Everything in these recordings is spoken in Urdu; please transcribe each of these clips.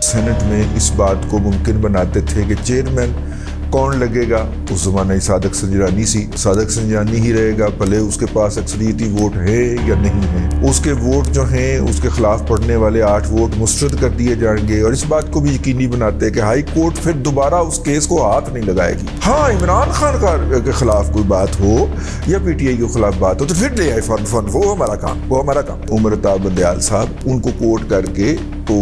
سینٹ میں اس بات کو ممکن بناتے تھے کہ چیئرمین کون لگے گا. اس زمانے صادق سنجرانی سی. صادق سنجرانی ہی رہے گا بھلے اس کے پاس اکثریتی ووٹ ہے یا نہیں ہے. اس کے ووٹ جو ہیں اس کے خلاف پڑھنے والے 8 ووٹ مسترد کر دیے جائیں گے. اور اس بات کو بھی یقینی بناتے کہ ہائی کورٹ پھر دوبارہ اس کیس کو ہاتھ نہیں لگائے گی. ہاں عمران خان کے خلاف کوئی بات ہو یا پی ٹی آئی کے خلاف بات ہو تو پھر لے آئے فن وہ ہمارا کام. عمر اتاب بندیال صاحب ان کو کوٹ کر کے تو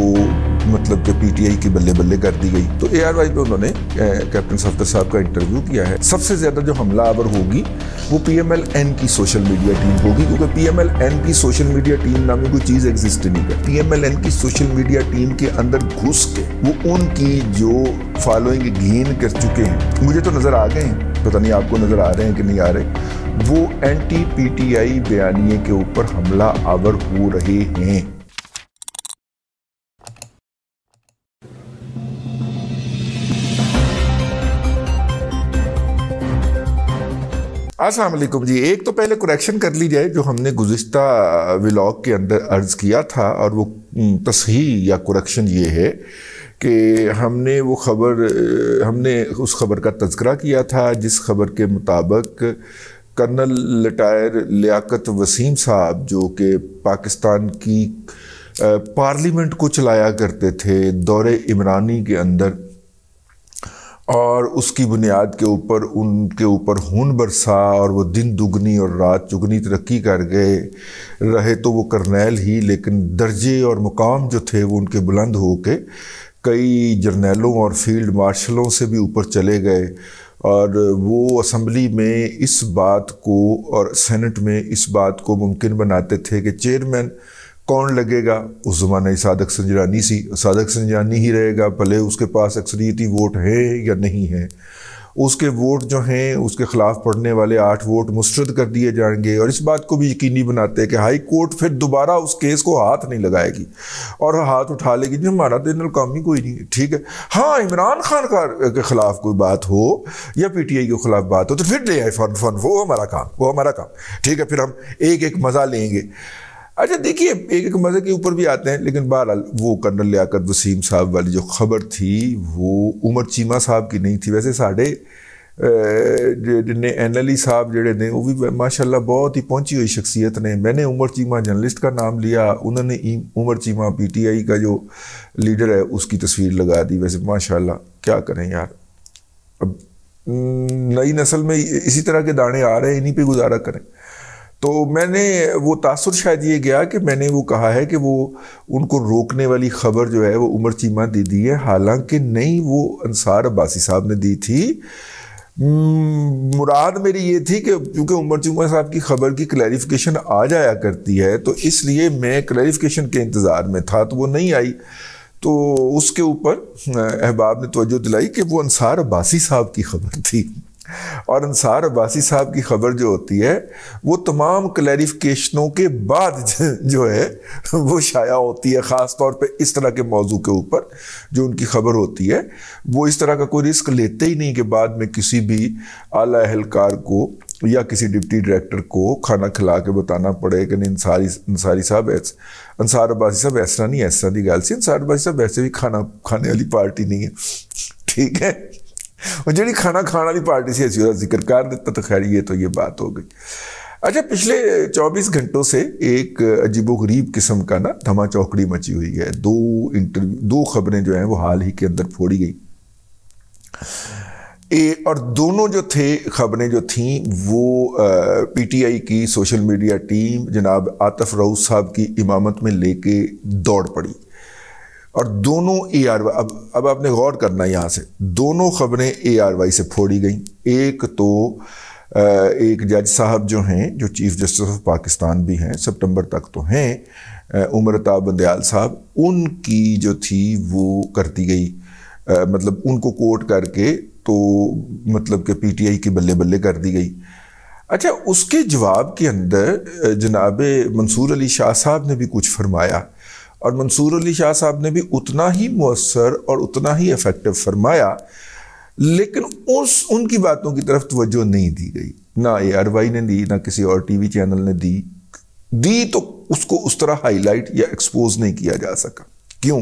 مطلب کہ پی ٹی آئی کی بلے بلے کر دی گئی. تو اے آر وائی پہ انہوں نے کیپٹن صفدر صاحب کا انٹرویو کیا ہے. سب سے زیادہ جو حملہ آور ہوگی وہ پی ایم ایل این کی سوشل میڈیا ٹیم ہوگی, کیونکہ پی ایم ایل این کی سوشل میڈیا ٹیم نامی کوئی چیز ایگزسٹ نہیں کرتی. پی ایم ایل این کی سوشل میڈیا ٹیم کے اندر گھس کے وہ ان کی جو فالوئنگ گین کر چکے ہیں, مجھے تو نظر آ گئے ہیں, پتہ نہیں آپ کو نظر آ رہے ہیں کہ نہیں آ رہے, وہ اینٹی پی ٹی آئی بیانیے کے اوپر حملہ آور ہو رہے ہیں. السلام علیکم جی. ایک تو پہلے کریکشن کر لی جائے جو ہم نے گزشتہ ولاگ کے اندر عرض کیا تھا, اور وہ تصحیح یا کریکشن یہ ہے کہ ہم نے اس خبر کا تذکرہ کیا تھا جس خبر کے مطابق کرنل لٹائر لیاقت وسیم صاحب جو کہ پاکستان کی پارلیمنٹ کو چلایا کرتے تھے دور عمرانی کے اندر, اور اس کی بنیاد کے اوپر ان کے اوپر خون برسا اور وہ دن دگنی اور رات چگنی ترقی کر گئے رہے, تو وہ کرنیل ہی لیکن درجے اور مقام جو تھے وہ ان کے بلند ہو کے کئی جرنیلوں اور فیلڈ مارشلوں سے بھی اوپر چلے گئے. اور وہ اسمبلی میں اس بات کو اور سینٹ میں اس بات کو ممکن بناتے تھے کہ چیئرمین کون لگے گا. اس زمانے صادق سنجرانی سی. صادق سنجرانی ہی رہے گا بھلے اس کے پاس اکثریتی ووٹ ہے یا نہیں ہے. اس کے ووٹ جو ہیں اس کے خلاف پڑھنے والے 8 ووٹ مسترد کر دیے جائیں گے. اور اس بات کو بھی یقینی بناتے کہ ہائی کورٹ پھر دوبارہ اس کیس کو ہاتھ نہیں لگائے گی اور ہاتھ اٹھا لے گی جو ہمارا دین القومی کوئی نہیں ہے. ٹھیک ہے, ہاں عمران خان کے خلاف کوئی بات ہو یا پی ٹی آئی کے خلاف بات ہو تو پھر لے آئے فن وہ ہمارا کام. ٹھیک ہے, پھر ہم ایک مزہ لیں گے. اچھا دیکھیے, ایک مزے کے اوپر بھی آتے ہیں, لیکن بہرحال وہ کرنل لیاقت وسیم صاحب والی جو خبر تھی وہ عمر چیمہ صاحب کی نہیں تھی. ویسے ساڑھے این علی صاحب جڑے نے وہ بھی ماشاءاللہ بہت ہی پہنچی ہوئی شخصیت نے. میں نے عمر چیمہ جرنلسٹ کا نام لیا, انہوں نے عمر چیمہ پی ٹی آئی کا جو لیڈر ہے اس کی تصویر لگا دی. ویسے ماشاءاللہ کیا کریں یار, اب نئی نسل میں اسی طرح کے دانے آ رہے ہیں, انہی پہ گزارا کریں. تو میں نے وہ تاثر شاید یہ گیا کہ میں نے وہ کہا ہے کہ وہ ان کو روکنے والی خبر جو ہے وہ عمر چیمہ دی ہے, حالانکہ نہیں وہ انصار عباسی صاحب نے دی تھی. مراد میری یہ تھی کہ کیونکہ عمر چیمہ صاحب کی خبر کی کلیریفیکیشن آ جایا کرتی ہے تو اس لیے میں کلیریفیکیشن کے انتظار میں تھا, تو وہ نہیں آئی. تو اس کے اوپر احباب نے توجہ دلائی کہ وہ انصار عباسی صاحب کی خبر تھی, اور انصار عباسی صاحب کی خبر جو ہوتی ہے وہ تمام کلیریفیکیشنوں کے بعد جو ہے وہ شائع ہوتی ہے, خاص طور پہ اس طرح کے موضوع کے اوپر جو ان کی خبر ہوتی ہے. وہ اس طرح کا کوئی رسک لیتے ہی نہیں کہ بعد میں کسی بھی اعلیٰ اہلکار کو یا کسی ڈپٹی ڈائریکٹر کو کھانا کھلا کے بتانا پڑے کہ نہیں انصار عباسی صاحب ایسا نہیں, ایسا دی گل سی. انصار عباسی صاحب ایسے بھی کھانا کھانے والی پارٹی نہیں ہے. ٹھیک ہے, اور جڑی کھانا کھانے والی پارٹی سے ایسی ذکر کر دیتا تو خیر یہ تو یہ بات ہو گئی. اچھا, پچھلے 24 گھنٹوں سے ایک عجیب و غریب قسم کا نا دھما چوکڑی مچی ہوئی ہے. 2 خبریں جو ہیں وہ حال ہی کے اندر پھوڑی گئی, اور دونوں جو تھے خبریں جو تھیں وہ پی ٹی آئی کی سوشل میڈیا ٹیم جناب عاطف رؤوف صاحب کی امامت میں لے کے دوڑ پڑی, اور دونوں اے آر وائی, اب آپ نے غور کرنا یہاں سے, دونوں خبریں اے آر وائی سے پھوڑی گئیں. ایک تو ایک جج صاحب جو ہیں جو چیف جسٹس آف پاکستان بھی ہیں, سپٹمبر تک تو ہیں, عمر اتاب بندیال صاحب, ان کی جو تھی وہ کر دی گئی, مطلب ان کو کوٹ کر کے تو مطلب کہ پی ٹی آئی کی بلے بلے کر دی گئی. اچھا, اس کے جواب کے اندر جناب منصور علی شاہ صاحب نے بھی کچھ فرمایا, اور منصور علی شاہ صاحب نے بھی اتنا ہی مؤثر اور اتنا ہی ایفیکٹو فرمایا, لیکن ان کی باتوں کی طرف توجہ نہیں دی گئی. نہ اے آر وائی نے دی, نہ کسی اور ٹی وی چینل نے دی تو اس کو اس طرح ہائی لائٹ یا ایکسپوز نہیں کیا جا سکا. کیوں؟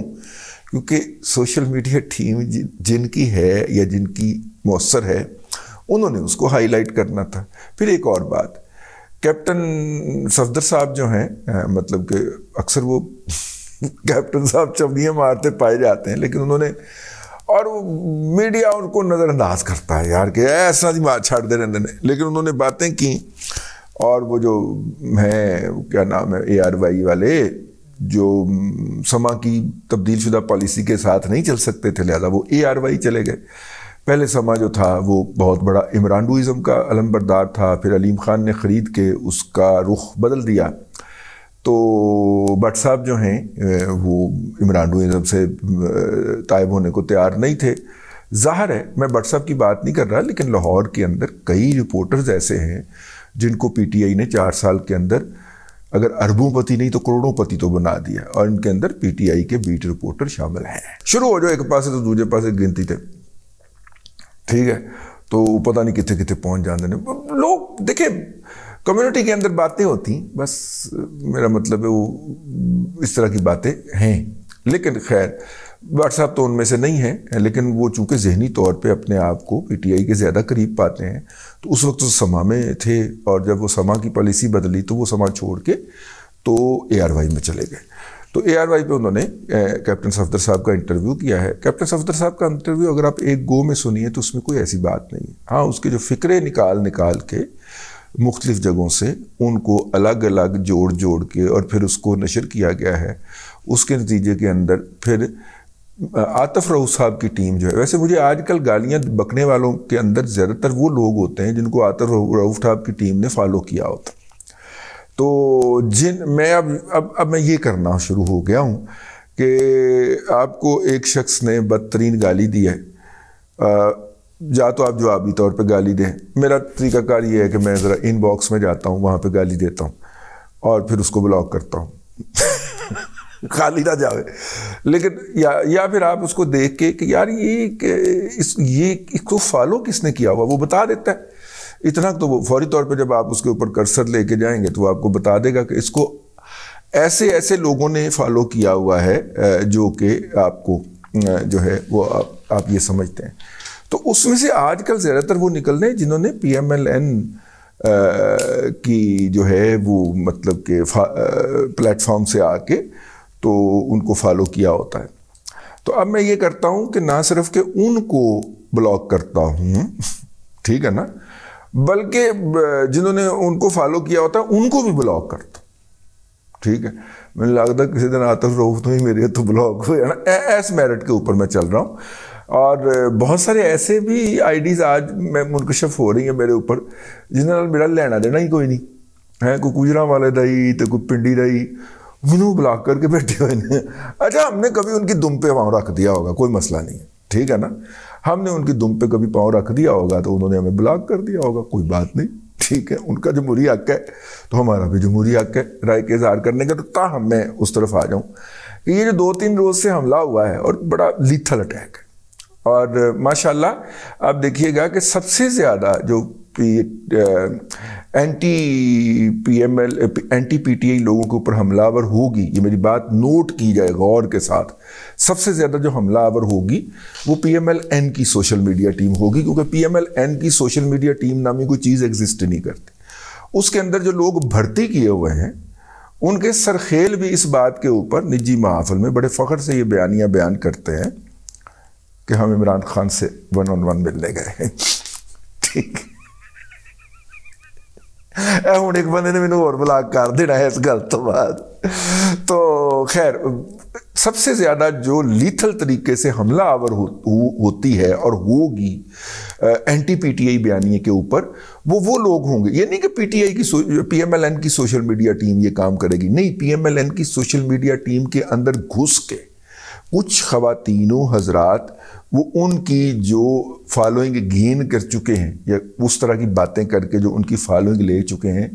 کیونکہ سوشل میڈیا ٹیم جن کی ہے یا جن کی مؤثر ہے انہوں نے اس کو ہائی لائٹ کرنا تھا۔ پھر ایک اور بات، کیپٹن صفدر صاحب جو ہیں مطلب کہ اکثر وہ کیپٹن صاحب چمڑیاں مارتے پائے جاتے ہیں، لیکن انہوں نے، اور میڈیا ان کو نظر انداز کرتا ہے یار کہ ایسا دی بات چھاڑ دے رہے ہیں، لیکن انہوں نے باتیں کی، اور وہ جو ہیں کیا نام ہے ARY والے جو سما کی تبدیل شدہ پالیسی کے ساتھ نہیں چل سکتے تھے، لہذا وہ ARY چلے گئے۔ پہلے سما جو تھا وہ بہت بڑا عمرانڈوئزم کا علم بردار تھا، پھر علیم خان نے خرید کے اس کا رخ بدل دیا، تو بٹ صاحب جو ہیں وہ عمرانڈوئزم سے طائب ہونے کو تیار نہیں تھے۔ ظاہر ہے میں بٹ صاحب کی بات نہیں کر رہا، لیکن لاہور کے اندر کئی رپورٹرز ایسے ہیں جن کو PTI نے 4 سال کے اندر اگر اربوں پتی نہیں تو کروڑوں پتی تو بنا دیا، اور ان کے اندر PTI کے بیٹ رپورٹر شامل ہیں۔ شروع ہو جو ایک پاسے تو دوسرے پاسے گنتی تھے، ٹھیک ہے، تو پتہ نہیں کتنے کتنے پہنچ جاندے نے لوگ۔ دیکھیں کمیونٹی کے اندر باتیں ہوتی ہیں، بس میرا مطلب ہے وہ اس طرح کی باتیں ہیں، لیکن خیر بٹ صاحب تو ان میں سے نہیں ہیں، لیکن وہ چونکہ ذہنی طور پہ اپنے آپ کو PTI کے زیادہ قریب پاتے ہیں، تو اس وقت تو سما میں تھے، اور جب وہ سما کی پالیسی بدلی تو وہ سما چھوڑ کے تو ARY میں چلے گئے۔ تو ARY پہ انہوں نے کیپٹن صفدر صاحب کا انٹرویو کیا ہے۔ کیپٹن صفدر صاحب کا انٹرویو اگر آپ ایک گو میں سنیے تو اس میں کوئی ایسی بات نہیں ہے، ہاں اس کے جو فکرے نکال کے مختلف جگہوں سے ان کو الگ الگ جوڑ کے اور پھر اس کو نشر کیا گیا ہے، اس کے نتیجے کے اندر پھر عاطف رؤف صاحب کی ٹیم جو ہے، ویسے مجھے آج کل گالیاں بکنے والوں کے اندر زیادہ تر وہ لوگ ہوتے ہیں جن کو عاطف رؤف صاحب کی ٹیم نے فالو کیا ہوتا، تو میں اب میں یہ کرنا شروع ہو گیا ہوں کہ آپ کو ایک شخص نے بدترین گالی دی ہے، یا تو آپ جوابی طور پہ گالی دیں۔ میرا طریقہ کار یہ ہے کہ میں ذرا ان باکس میں جاتا ہوں، وہاں پہ گالی دیتا ہوں اور پھر اس کو بلاک کرتا ہوں خالی نہ جاوے، لیکن یا پھر آپ اس کو دیکھ کے کہ یار یہ اس کو فالو کس نے کیا ہوا وہ بتا دیتا ہے، اتنا تو وہ فوری طور پہ جب آپ اس کے اوپر کرسر لے کے جائیں گے تو وہ آپ کو بتا دے گا کہ اس کو ایسے لوگوں نے فالو کیا ہوا ہے جو کہ آپ کو جو ہے وہ آپ یہ سمجھتے ہیں۔ تو اس میں سے آج کل زیادہ تر وہ نکل رہے ہیں جنہوں نے PMLN کی جو ہے وہ مطلب کہ پلیٹ فارم سے آ کے تو ان کو فالو کیا ہوتا ہے۔ تو اب میں یہ کرتا ہوں کہ نہ صرف کہ ان کو بلاک کرتا ہوں، ٹھیک ہے نا، بلکہ جنہوں نے ان کو فالو کیا ہوتا ہے ان کو بھی بلاک کرتا ہوں، ٹھیک ہے۔ میں نے لگتا کسی دن عاطف رؤف تو ہی میرے تو بلاک ہوئے نا، ایس میرٹ کے اوپر میں چل رہا ہوں، اور بہت سارے ایسے بھی IDs آج میں منکشف ہو رہی ہیں میرے اوپر جنہوں نے میرا لینا دینا ہی کوئی نہیں ہے، کوئی گجرا والے دائی تو کوئی پنڈی دائی منہ بلاک کر کے بیٹھے ہوئے ہیں۔ اچھا ہم نے کبھی ان کی دم پہ پاؤں رکھ دیا ہوگا، کوئی مسئلہ نہیں ہے، ٹھیک ہے نا، ہم نے ان کی دم پہ کبھی پاؤں رکھ دیا ہوگا تو انہوں نے ہمیں بلاک کر دیا ہوگا، کوئی بات نہیں، ٹھیک ہے، ان کا جمہوری حق ہے تو ہمارا بھی جمہوری حق ہے رائے کے اظہار کرنے کا۔ تو تاہم میں اس طرف آ جاؤں کہ یہ جو 2-3 روز سے حملہ ہوا ہے اور بڑا لیتھل اٹیک ہے، اور ماشاءاللہ آپ دیکھیے گا کہ سب سے زیادہ جو اینٹی PTI لوگوں کے اوپر حملہ آور ہوگی، یہ میری بات نوٹ کی جائے غور کے ساتھ، سب سے زیادہ جو حملہ آور ہوگی وہ PMLN کی سوشل میڈیا ٹیم ہوگی، کیونکہ PMLN کی سوشل میڈیا ٹیم نامی کوئی چیز ایگزسٹ نہیں کرتی۔ اس کے اندر جو لوگ بھرتی کیے ہوئے ہیں ان کے سرخیل بھی اس بات کے اوپر نجی محافل میں بڑے فخر سے یہ بیانیاں بیان کرتے ہیں کہ ہم عمران خان سے 1-on-1 ملنے گئے ہیں، ٹھیک ہے۔ ہوں ایک بندے نے مینوں اور بلاک کر دینا ہے اس گل تو بعد۔ تو خیر سب سے زیادہ جو لیتھل طریقے سے حملہ آور ہوتی ہے اور ہوگی اینٹی PTI بیانیے کے اوپر وہ لوگ ہوں گے۔ یہ نہیں کہ PMLN کی سوشل میڈیا ٹیم یہ کام کرے گی، نہیں، PMLN کی سوشل میڈیا ٹیم کے اندر گھس کے کچھ خواتینوں حضرات وہ ان کی جو فالوئنگ گین کر چکے ہیں یا اس طرح کی باتیں کر کے جو ان کی فالوئنگ لے چکے ہیں،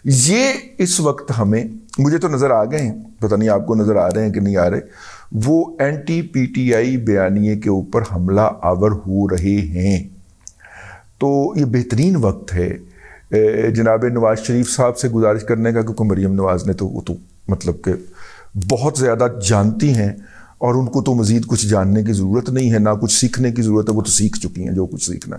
یہ اس وقت ہمیں، مجھے تو نظر آ گئے ہیں، پتہ نہیں آپ کو نظر آ رہے ہیں کہ نہیں آ رہے، وہ اینٹی PTI بیانیے کے اوپر حملہ آور ہو رہے ہیں۔ تو یہ بہترین وقت ہے جناب نواز شریف صاحب سے گزارش کرنے کا، کیونکہ مریم نواز نے تو وہ تو مطلب کہ بہت زیادہ جانتی ہیں اور ان کو تو مزید کچھ جاننے کی ضرورت نہیں ہے، نہ کچھ سیکھنے کی ضرورت ہے، وہ تو سیکھ چکی ہیں جو کچھ سیکھنا۔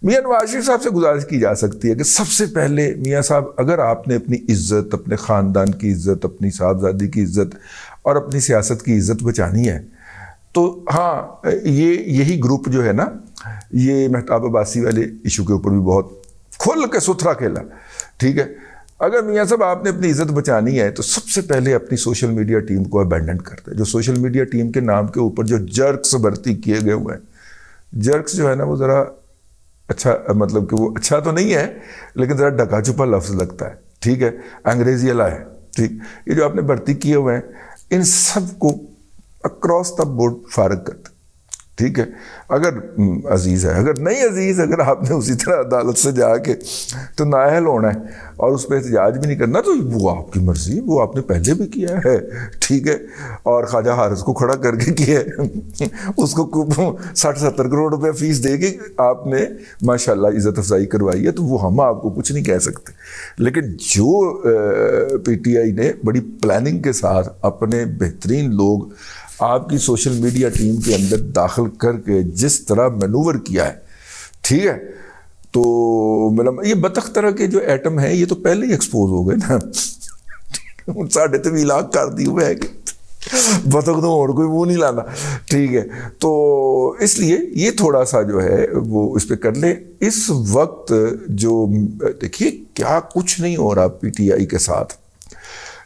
میاں نواز شریف صاحب سے گزارش کی جا سکتی ہے کہ سب سے پہلے میاں صاحب، اگر آپ نے اپنی عزت، اپنے خاندان کی عزت، اپنی صاحبزادی کی عزت اور اپنی سیاست کی عزت بچانی ہے تو ہاں، یہی گروپ جو ہے نا، یہ مہتاب عباسی والے ایشو کے اوپر بھی بہت کھل کے ستھرا کھیلا، ٹھیک ہے۔ اگر میاں صاحب آپ نے اپنی عزت بچانی ہے تو سب سے پہلے اپنی سوشل میڈیا ٹیم کو ابینڈن کر دیں۔ جو سوشل میڈیا ٹیم کے نام کے اوپر جو جرکس بھرتی کیے گئے ہوئے ہیں، جرکس جو ہے نا وہ ذرا اچھا، مطلب کہ وہ اچھا تو نہیں ہے لیکن ذرا ڈکا چھپا لفظ لگتا ہے، ٹھیک ہے، انگریزی والا ہے، ٹھیک۔ یہ جو آپ نے بھرتی کیے ہوئے ہیں ان سب کو اکراس دا بورڈ فارغ کر دیں، ٹھیک ہے۔ اگر عزیز ہے، اگر نہیں عزیز، اگر آپ نے اسی طرح عدالت سے جا کے تو نااہل ہونا ہے اور اس پہ احتجاج بھی نہیں کرنا تو وہ آپ کی مرضی، وہ آپ نے پہلے بھی کیا ہے، ٹھیک ہے۔ اور خواجہ حارث کو کھڑا کر کے کیا ہے، اس کو 60-70 کروڑ روپے فیس دے کے آپ نے ماشاءاللہ عزت افزائی کروائی ہے، تو وہ ہم آپ کو کچھ نہیں کہہ سکتے۔ لیکن جو پی ٹی آئی نے بڑی پلاننگ کے ساتھ اپنے بہترین لوگ آپ کی سوشل میڈیا ٹیم کے اندر داخل کر کے جس طرح مینوور کیا ہے، ٹھیک ہے، تو مطلب یہ بطخ طرح کے جو ایٹم ہیں یہ تو پہلے ہی ایکسپوز ہو گئے نا، ساڑھے تو علاق کر دی ہوئے ہے کہ بطخ تو اور کوئی منہ نہیں لانا، ٹھیک ہے۔ تو اس لیے یہ تھوڑا سا جو ہے وہ اس پہ کر لیں۔ اس وقت جو دیکھیے کیا کچھ نہیں ہو رہا پی ٹی آئی کے ساتھ،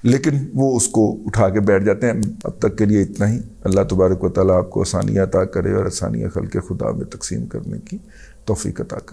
لیکن وہ اس کو اٹھا کے بیٹھ جاتے ہیں۔ اب تک کے لیے اتنا ہی۔ اللہ تبارک و تعالیٰ آپ کو آسانیاں عطا کرے اور آسانیاں خلق خدا میں تقسیم کرنے کی توفیق عطا کرے۔